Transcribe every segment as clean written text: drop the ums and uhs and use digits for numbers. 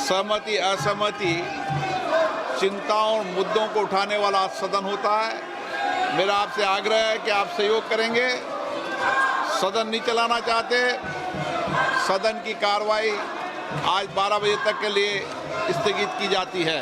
सहमति असहमति चिंताओं और मुद्दों को उठाने वाला सदन होता है। मेरा आपसे आग्रह है कि आप सहयोग करेंगे। सदन नहीं चलाना चाहते, सदन की कार्रवाई आज 12 बजे तक के लिए स्थगित की जाती है।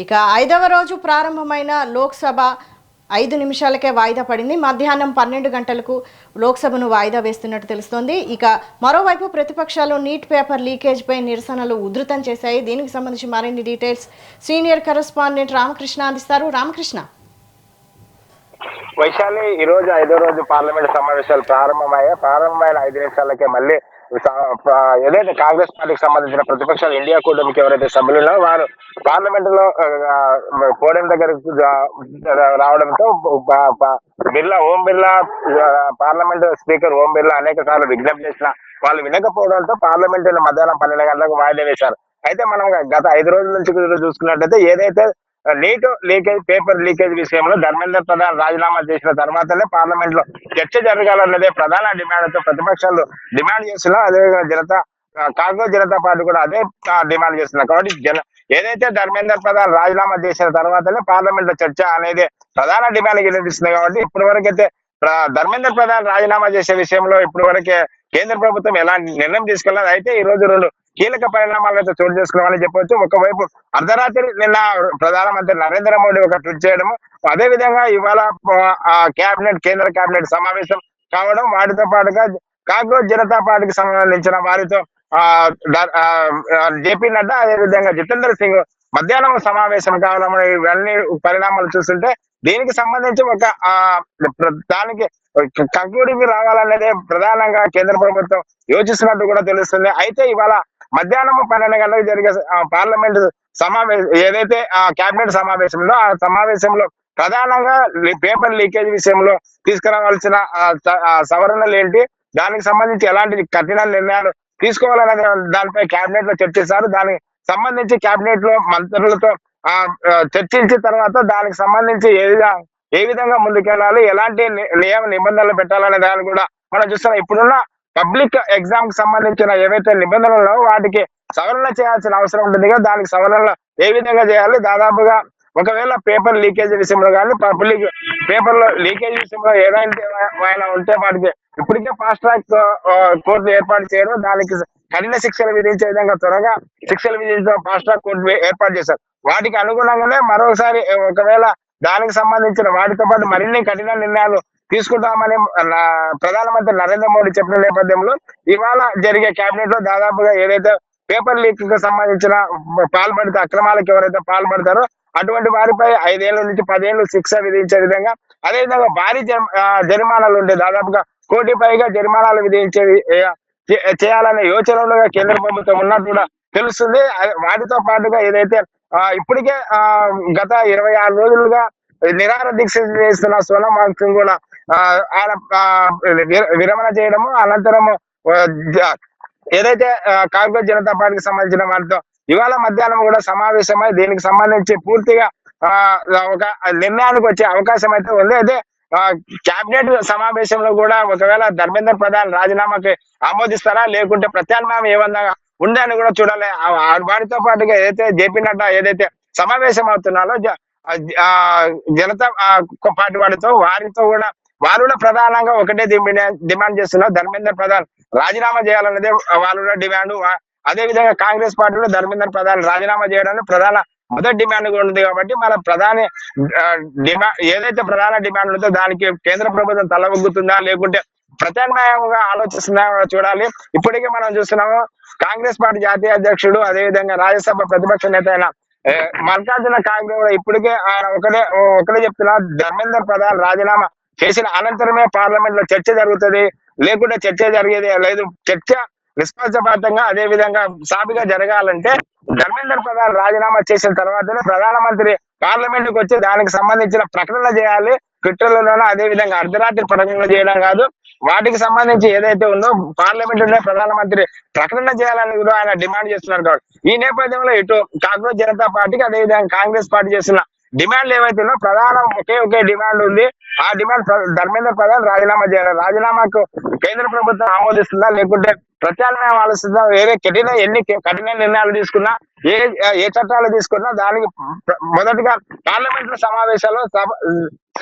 ఇక 5వ రోజు ప్రారంభమైన లోక్సభ 5 నిమిషాలకే వాయిదా పడింది. మధ్యాహ్నం 12 గంటలకు లోక్సభను వాయిదా వేస్తున్నట్టు తెలుస్తోంది. ఇక మరోవైపు ప్రతిపక్షాలు నీట్ పేపర్ లీకేజ్ పై నిరసనలు ఉధృతం చేశాయి. దీనికి సంబంధించి మరిన్ని డీటెయిల్స్ సీనియర్ కరెస్పాండెంట్ రామకృష్ణ అందిస్తారు. రామకృష్ణ. వైశాలి, ఈ రోజు 5వ రోజు పార్లమెంట్ సమావేశాలు ప్రారంభమైన 5 నిమిషాలకే మళ్ళీ ఏదైతే కాంగ్రెస్ పార్టీకి సంబంధించిన ప్రతిపక్షాలు ఇండియా కూటమికి ఎవరైతే సభ్యులు ఉన్నారో వారు పార్లమెంట్ లో పోడియం దగ్గరకు రావడంతో ఓం బిర్లా పార్లమెంట్ స్పీకర్ ఓం బిర్లా అనేక సార్లు విజ్ఞప్తి చేసిన వాళ్ళు వినకపోవడంతో పార్లమెంట్ మధ్యాహ్నం 12 గంటలకు వాయిదా వేశారు. అయితే మనం గత 5 రోజుల నుంచి చూసుకున్నట్లయితే ఏదైతే నీట్ లీకేజ్ పేపర్ లీకేజ్ విషయంలో ధర్మేంద్ర ప్రధాన్ రాజీనామా చేసిన తర్వాతనే పార్లమెంట్ లో చర్చ జరగాలన్నదే ప్రధాన డిమాండ్తో ప్రతిపక్షాలు డిమాండ్ చేస్తున్నా. అదేవిధంగా కాంగ్రెస్ జనతా పార్టీ కూడా అదే డిమాండ్ చేస్తున్నారు. కాబట్టి ఏదైతే ధర్మేంద్ర ప్రధాన్ రాజీనామా చేసిన తర్వాతనే పార్లమెంట్ లో చర్చ అనేది ప్రధాన డిమాండ్ వినిపిస్తుంది. కాబట్టి ఇప్పటి వరకైతే ధర్మేంద్ర ప్రధాన్ రాజీనామా చేసే విషయంలో ఇప్పటి వరకే కేంద్ర ప్రభుత్వం ఎలాంటి నిర్ణయం తీసుకెళ్ళదు. అయితే ఈ రోజు 2 కీలక పరిణామాలు అయితే చోటు చేసుకోవాలని చెప్పవచ్చు. ఒకవైపు అర్ధరాత్రి నిన్న ప్రధానమంత్రి నరేంద్ర మోడీ ఒక ట్వీట్ చేయడము, అదే విధంగా ఇవాళ కేంద్ర కేబినెట్ సమావేశం కావడం, వాటితో పాటుగా కాంగ్రెస్ జనతా పార్టీకి సంబంధించిన వారితో జేపీ నడ్డా అదేవిధంగా జితేందర్ సింగ్ మధ్యాహ్నం సమావేశం కావడం ఇవన్నీ పరిణామాలు చూస్తుంటే దీనికి సంబంధించి ఒక దానికి కంక్లూడింగ్ రావాలనేదే ప్రధానంగా కేంద్ర ప్రభుత్వం యోచిస్తున్నట్టు కూడా తెలుస్తుంది. అయితే ఇవాళ మధ్యాహ్నం 12 గంటలకు జరిగే పార్లమెంట్ సమావేశం ఏదైతే కేబినెట్ సమావేశంలో ఆ సమావేశంలో ప్రధానంగా పేపర్ లీకేజ్ విషయంలో తీసుకురావాల్సిన సవరణలు ఏంటి, దానికి సంబంధించి ఎలాంటి కఠిన నిర్ణయాలు తీసుకోవాలనే దానిపై కేబినెట్ లో చర్చిస్తారు. దానికి సంబంధించి కేబినెట్ లో మంత్రులతో చర్చించిన తర్వాత దానికి సంబంధించి ఏ విధంగా ముందుకెళ్ళాలి, ఎలాంటి నియమ నిబంధనలు పెట్టాలనే దాన్ని కూడా మనం చూస్తున్నాం. ఇప్పుడున్న పబ్లిక్ ఎగ్జామ్ కి సంబంధించిన ఏవైతే నిబంధనలు ఉన్నాయో వాటికి సవరణ చేయాల్సిన అవసరం ఉంటుంది కదా, దానికి సవరణలు ఏ విధంగా చేయాలి, దాదాపుగా ఒకవేళ పేపర్ లీకేజ్ విషయంలో కానీ పబ్లిక్ పేపర్ లో లీకేజ్ విషయంలో ఏదైనా ఉంటే వాటికి ఇప్పటికే ఫాస్ట్ ట్రాక్ కోర్టు ఏర్పాటు చేయడం, దానికి కఠిన శిక్షలు విధించే విధంగా త్వరగా శిక్షలు విధించడం ఫాస్ట్ ట్రాక్ కోర్టు ఏర్పాటు చేశారు. వాటికి అనుగుణంగానే మరోసారి ఒకవేళ దానికి సంబంధించిన వాటితో పాటు మరిన్ని కఠిన నిర్ణయాలు తీసుకుంటామని ప్రధానమంత్రి నరేంద్ర మోడీ చెప్పిన నేపథ్యంలో ఇవాళ జరిగే కేబినెట్ లో దాదాపుగా ఏదైతే పేపర్ లీక్ కు సంబంధించిన పాల్పడితే అక్రమాలకు ఎవరైతే పాల్పడతారో అటువంటి వారిపై 5 ఏళ్ల నుంచి 10 ఏళ్లు శిక్ష విధించే విధంగా, అదేవిధంగా భారీ జరిమానాలు ఉండే దాదాపుగా 1 కోటి పైగా జరిమానాలు విధించే చేయాలనే యోచనలుగా కేంద్ర ప్రభుత్వం ఉన్నట్టు కూడా తెలుస్తుంది. వాటితో పాటుగా ఏదైతే ఇప్పటికే గత 26 రోజులుగా నిరాహార దీక్ష చేస్తున్న సోనం వాంగ్చుక్ కూడా ఆయన విరమణ చేయడము, అనంతరము ఏదైతే కాంగ్రెస్ జనతా పార్టీకి సంబంధించిన వారితో ఇవాళ మధ్యాహ్నం కూడా సమావేశమై దీనికి సంబంధించి పూర్తిగా ఒక నిర్ణయానికి వచ్చే అవకాశం అయితే ఉంది. అయితే కేబినెట్ సమావేశంలో కూడా ఒకవేళ ధర్మేంద్ర ప్రధాన్ రాజీనామాకి ఆమోదిస్తారా లేకుంటే ప్రత్యామ్నాయం ఏమన్నా ఉందా అని కూడా చూడాలి. వారితో పాటుగా ఏదైతే జేపీ నడ్డా ఏదైతే సమావేశం అవుతున్నారో జనతా పార్టీ వారితో కూడా వారు కూడా ప్రధానంగా ఒకటే డిమాండ్ చేస్తున్నారు, ధర్మేంద్ర ప్రధాన్ రాజీనామా చేయాలన్నదే వాళ్ళ డిమాండ్. అదే విధంగా కాంగ్రెస్ పార్టీలో ధర్మేంద్ర ప్రధాన్ రాజీనామా చేయడానికి ప్రధాన మొదటి డిమాండ్ కూడా ఉంది. కాబట్టి మన ప్రధాని ఏదైతే ప్రధాన డిమాండ్ ఉందో దానికి కేంద్ర ప్రభుత్వం తలవొగ్గుతుందా లేకుంటే ప్రత్యామ్నాయంగా ఆలోచిస్తుందా చూడాలి. ఇప్పటికే మనం చూస్తున్నాము కాంగ్రెస్ పార్టీ జాతీయ అధ్యక్షుడు అదేవిధంగా రాజ్యసభ ప్రతిపక్ష నేత అయిన మల్లికార్జున ఖార్గే కూడా ఇప్పటికే ఆయన ఒకటే చెప్తున్నా, ధర్మేంద్ర ప్రధాన్ రాజీనామా చేసిన అనంతరమే పార్లమెంట్ లో చర్చ జరుగుతుంది, లేకుంటే చర్చ జరిగేది లేదు. చర్చ నిష్పక్షపాతంగా అదే విధంగా సాఫీగా జరగాలంటే ధర్మేంద్ర ప్రధాన్ రాజీనామా చేసిన తర్వాతనే ప్రధానమంత్రి పార్లమెంట్ కి వచ్చి దానికి సంబంధించిన ప్రకటన చేయాలి. ట్విట్టర్లోనూ అదే విధంగా అర్ధరాత్రి ప్రకటన చేయడం కాదు, వాటికి సంబంధించి ఏదైతే ఉందో పార్లమెంట్ లోనే ప్రధానమంత్రి ప్రకటన చేయాలని కూడా ఆయన డిమాండ్ చేస్తున్నారు. కాబట్టి ఈ నేపథ్యంలో ఇటు కాంగ్రెస్ జనతా పార్టీకి అదేవిధంగా కాంగ్రెస్ పార్టీ చేస్తున్న డిమాండ్లు ఏవైతే ఉన్నాయో ప్రధానం ఒకే డిమాండ్ ఉంది. ఆ డిమాండ్ ధర్మేంద్ర ప్రధాన్ రాజీనామా చేయాలి. రాజీనామాకు కేంద్ర ప్రభుత్వం ఆమోదిస్తుందా లేకుంటే ప్రత్యామ్నాయం ఆలోచిస్తుందా, ఎన్ని కఠిన నిర్ణయాలు తీసుకున్నా ఏ చట్టాలు తీసుకున్నా దానికి మొదటిగా పార్లమెంట్ సమావేశాల్లో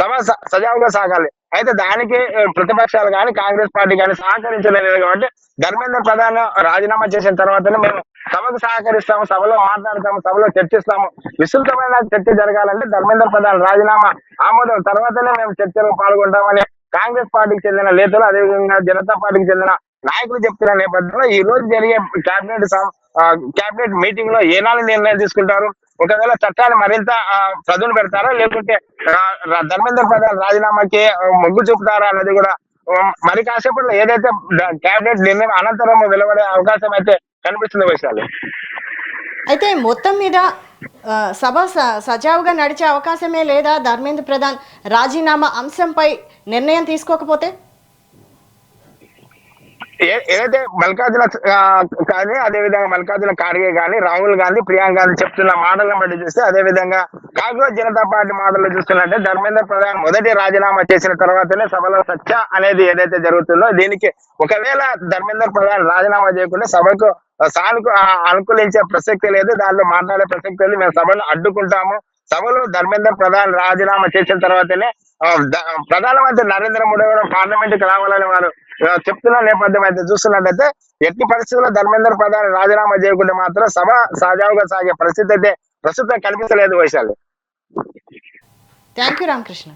సభ సజావుగా సాగాలి. అయితే దానికి ప్రతిపక్షాలు కానీ కాంగ్రెస్ పార్టీ కానీ సహకరించలేదు. కాబట్టి ధర్మేంద్ర ప్రధాన్ రాజీనామా చేసిన తర్వాతనే మేము సభకు సహకరిస్తాము, సభలో మాట్లాడతాము, సభలో చర్చిస్తాము. విస్తృతమైన చర్చ జరగాలంటే ధర్మేంద్ర ప్రధాన్ రాజీనామా ఆమోదం తర్వాతనే మేము చర్చలో పాల్గొంటామని కాంగ్రెస్ పార్టీకి చెందిన నేతలు అదేవిధంగా జనతా పార్టీకి చెందిన నాయకులు చెప్తున్న నేపథ్యంలో ఈ రోజు జరిగే కేబినెట్ మీటింగ్ లో ఏనాడు నిర్ణయం తీసుకుంటారు, ఒకవేళ చట్టాన్ని మరింత పదును పెడతారా లేకుంటే ధర్మేంద్ర ప్రధాన్ రాజీనామాకి మొగ్గు చూపుతారా అన్నది కూడా మరి కాసేపట్లో ఏదైతే కేబినెట్ నిర్ణయం అనంతరం వెలువడే అవకాశం అయితే కనిపిస్తుంది విషయాలు. అయితే మొత్తం మీద సభ సజావుగా నడిచే అవకాశమే లేదా ధర్మేంద్ర ప్రధాన్ రాజీనామా అంశంపై నిర్ణయం తీసుకోకపోతే? ఏదైతే మల్లికార్జున కానీ అదేవిధంగా మల్లికార్జున ఖార్గే కానీ రాహుల్ గాంధీ ప్రియాంక గాంధీ చెప్తున్న మాటలను బట్టి చూస్తే అదేవిధంగా కాంగ్రెస్ జనతా పార్టీ మాటలు చూస్తున్నట్టే ధర్మేంద్ర ప్రధాన్ మొదటి రాజీనామా చేసిన తర్వాతనే సభలో చర్చ అనేది ఏదైతే జరుగుతుందో దీనికి ఒకవేళ ధర్మేంద్ర ప్రధాన్ రాజీనామా చేయకుండా సభకు అనుకూలించే ప్రసక్తి లేదు, దాంట్లో మాట్లాడే ప్రసక్తి లేదు. మేము సభను అడ్డుకుంటాము. సభలో ధర్మేంద్ర ప్రధాన్ రాజీనామా చేసిన తర్వాతనే ప్రధానమంత్రి నరేంద్ర మోడీ కూడా పార్లమెంట్ కి రావాలని వారు చెప్తున్న నేపథ్యం అయితే చూస్తున్నట్టయితే ఎట్టి పరిస్థితుల్లో ధర్మేంద్ర ప్రధాన్ రాజీనామా చేయకుంటే మాత్రం సభ సజావుగా సాగే పరిస్థితి అయితే ప్రస్తుతం కనిపించలేదు వైశాలి. Thank you Ramakrishna.